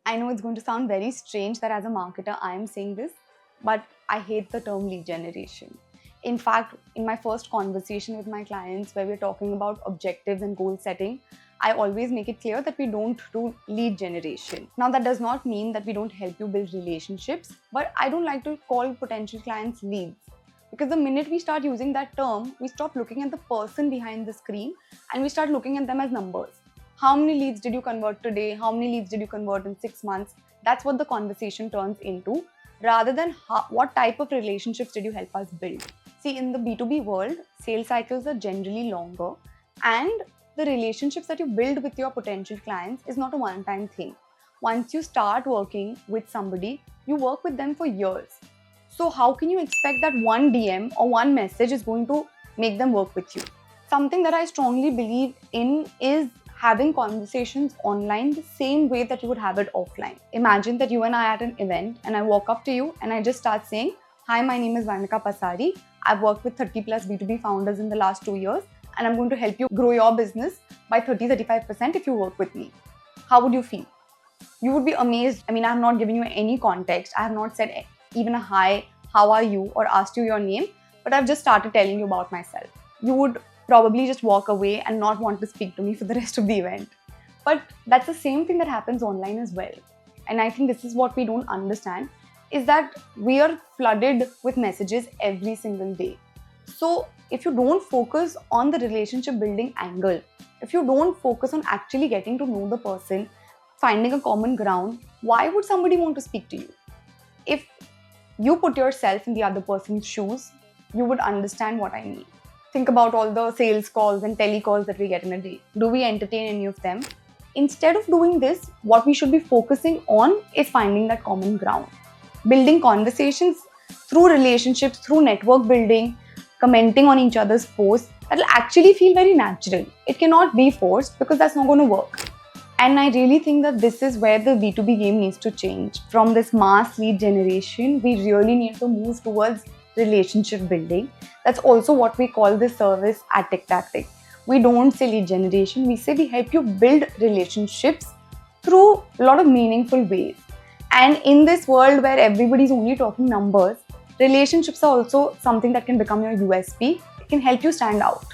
I know it's going to sound very strange that as a marketer I am saying this, but I hate the term lead generation. In fact, in my first conversation with my clients where we're talking about objectives and goal setting, I always make it clear that we don't do lead generation. Now, that does not mean that we don't help you build relationships, but I don't like to call potential clients leads. Because the minute we start using that term, we stop looking at the person behind the screen and we start looking at them as numbers. How many leads did you convert today? How many leads did you convert in 6 months? That's what the conversation turns into, rather than what type of relationships did you help us build. See, in the B2B world, sales cycles are generally longer, and the relationships that you build with your potential clients is not a one-time thing. Once you start working with somebody, you work with them for years. So how can you expect that one DM or one message is going to make them work with you? Something that I strongly believe in is having conversations online the same way that you would have it offline. Imagine that you and I are at an event and I walk up to you and I just start saying, "Hi, my name is Varnika Pasari. I've worked with 30 plus B2B founders in the last 2 years and I'm going to help you grow your business by 30-35% if you work with me." How would you feel? You would be amazed. I mean, I have not given you any context. I have not said even a hi, how are you, or asked you your name, but I've just started telling you about myself. You would probably just walk away and not want to speak to me for the rest of the event. But that's the same thing that happens online as well. And I think this is what we don't understand, is that we are flooded with messages every single day. So if you don't focus on the relationship building angle, if you don't focus on actually getting to know the person, finding a common ground, why would somebody want to speak to you? If you put yourself in the other person's shoes, you would understand what I mean. Think about all the sales calls and telecalls that we get in a day. Do we entertain any of them? Instead of doing this, what we should be focusing on is finding that common ground. Building conversations through relationships, through network building, commenting on each other's posts, that will actually feel very natural. It cannot be forced because that's not going to work. And I really think that this is where the B2B game needs to change. From this mass lead generation, we really need to move towards relationship building. That's also what we call the service addict tactic. We don't say lead generation, we say we help you build relationships through a lot of meaningful ways. And in this world where everybody's only talking numbers, relationships are also something that can become your USP. It can help you stand out.